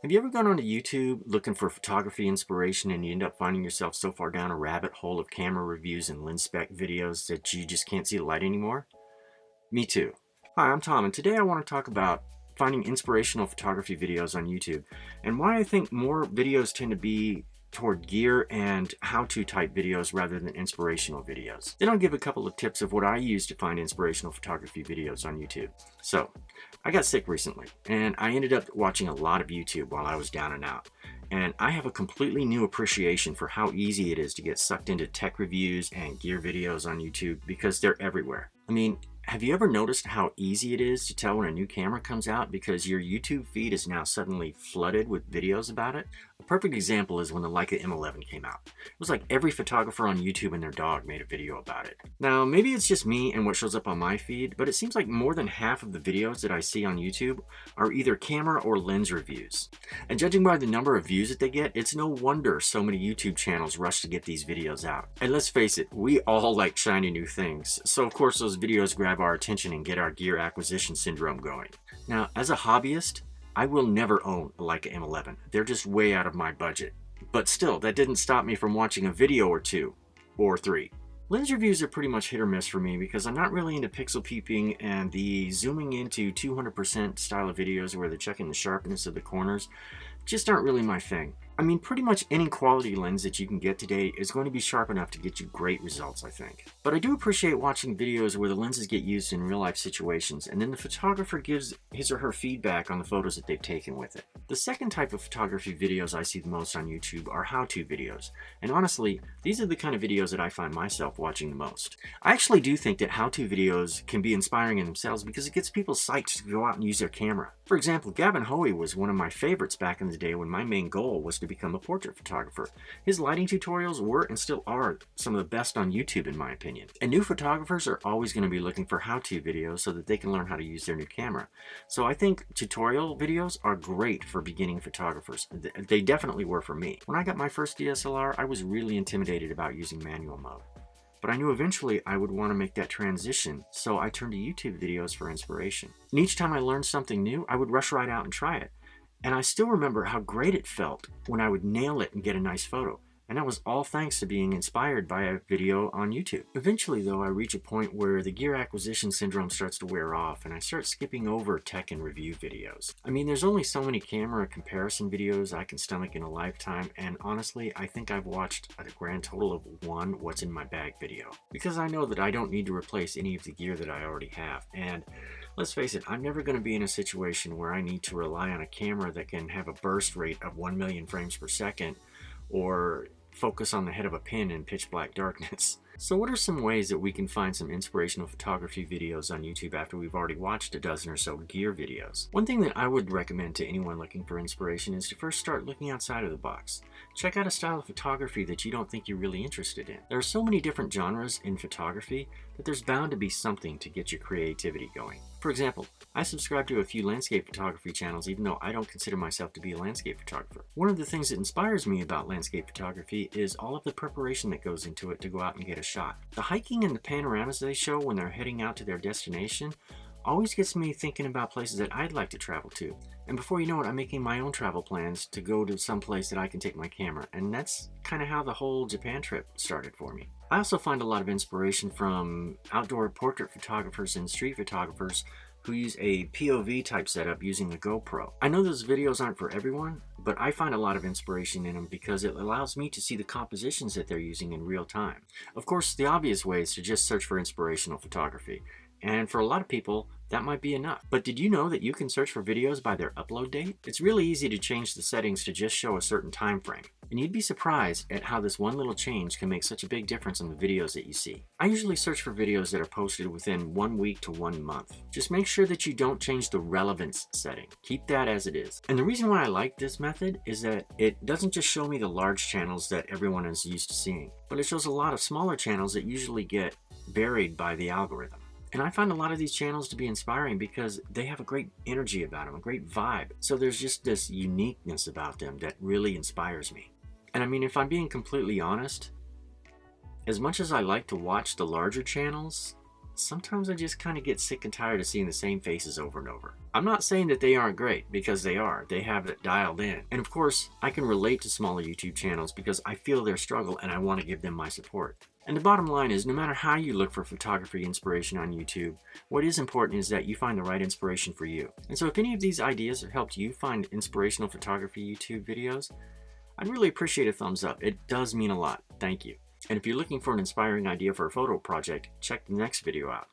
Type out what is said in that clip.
Have you ever gone onto YouTube looking for photography inspiration and you end up finding yourself so far down a rabbit hole of camera reviews and lens spec videos that you just can't see the light anymore? Me too. Hi, I'm Tom, and today I want to talk about finding inspirational photography videos on YouTube and why I think more videos tend to be toward gear and how-to type videos rather than inspirational videos. Then I'll give a couple of tips of what I use to find inspirational photography videos on YouTube. So, I got sick recently, and I ended up watching a lot of YouTube while I was down and out. And I have a completely new appreciation for how easy it is to get sucked into tech reviews and gear videos on YouTube because they're everywhere. I mean, have you ever noticed how easy it is to tell when a new camera comes out because your YouTube feed is now suddenly flooded with videos about it? A perfect example is when the Leica M11 came out. It was like every photographer on YouTube and their dog made a video about it. Now, maybe it's just me and what shows up on my feed, but it seems like more than half of the videos that I see on YouTube are either camera or lens reviews. And judging by the number of views that they get, it's no wonder so many YouTube channels rush to get these videos out. And let's face it, we all like shiny new things, so of course those videos grab our attention and get our gear acquisition syndrome going. Now, as a hobbyist, I will never own a Leica M11. They're just way out of my budget. But still, that didn't stop me from watching a video or two, or three. Lens reviews are pretty much hit or miss for me because I'm not really into pixel peeping, and the zooming into 200% style of videos where they're checking the sharpness of the corners just aren't really my thing. I mean, pretty much any quality lens that you can get today is going to be sharp enough to get you great results, I think. But I do appreciate watching videos where the lenses get used in real life situations and then the photographer gives his or her feedback on the photos that they've taken with it. The second type of photography videos I see the most on YouTube are how-to videos. And honestly, these are the kind of videos that I find myself watching the most. I actually do think that how-to videos can be inspiring in themselves because it gets people psyched to go out and use their camera. For example, Gavin Hoey was one of my favorites back in the day when my main goal was to become a portrait photographer. His lighting tutorials were and still are some of the best on YouTube in my opinion. And new photographers are always going to be looking for how-to videos so that they can learn how to use their new camera. So I think tutorial videos are great for beginning photographers. They definitely were for me. When I got my first DSLR, I was really intimidated about using manual mode. But I knew eventually I would want to make that transition, so I turned to YouTube videos for inspiration. And each time I learned something new, I would rush right out and try it. And I still remember how great it felt when I would nail it and get a nice photo. And that was all thanks to being inspired by a video on YouTube. Eventually though, I reach a point where the gear acquisition syndrome starts to wear off and I start skipping over tech and review videos. I mean, there's only so many camera comparison videos I can stomach in a lifetime, and honestly, I think I've watched a grand total of one what's in my bag video. Because I know that I don't need to replace any of the gear that I already have. And let's face it, I'm never going to be in a situation where I need to rely on a camera that can have a burst rate of 1 million frames per second or focus on the head of a pin in pitch black darkness. So what are some ways that we can find some inspirational photography videos on YouTube after we've already watched a dozen or so gear videos? One thing that I would recommend to anyone looking for inspiration is to first start looking outside of the box. Check out a style of photography that you don't think you're really interested in. There are so many different genres in photography that there's bound to be something to get your creativity going. For example, I subscribe to a few landscape photography channels even though I don't consider myself to be a landscape photographer. One of the things that inspires me about landscape photography is all of the preparation that goes into it to go out and get a shot. The hiking and the panoramas they show when they're heading out to their destination always gets me thinking about places that I'd like to travel to. And before you know it, I'm making my own travel plans to go to some place that I can take my camera. And that's kind of how the whole Japan trip started for me. I also find a lot of inspiration from outdoor portrait photographers and street photographers who use a POV type setup using a GoPro. I know those videos aren't for everyone, but I find a lot of inspiration in them because it allows me to see the compositions that they're using in real time. Of course, the obvious way is to just search for inspirational photography. And for a lot of people, that might be enough. But did you know that you can search for videos by their upload date? It's really easy to change the settings to just show a certain time frame. And you'd be surprised at how this one little change can make such a big difference in the videos that you see. I usually search for videos that are posted within 1 week to 1 month. Just make sure that you don't change the relevance setting. Keep that as it is. And the reason why I like this method is that it doesn't just show me the large channels that everyone is used to seeing, but it shows a lot of smaller channels that usually get buried by the algorithm. And I find a lot of these channels to be inspiring because they have a great energy about them, a great vibe. So there's just this uniqueness about them that really inspires me. And I mean, if I'm being completely honest, as much as I like to watch the larger channels, sometimes I just kind of get sick and tired of seeing the same faces over and over. I'm not saying that they aren't great, because they are. They have it dialed in. And of course, I can relate to smaller YouTube channels because I feel their struggle and I want to give them my support. And the bottom line is, no matter how you look for photography inspiration on YouTube, what is important is that you find the right inspiration for you. And so if any of these ideas have helped you find inspirational photography YouTube videos, I'd really appreciate a thumbs up. It does mean a lot. Thank you. And if you're looking for an inspiring idea for a photo project, check the next video out.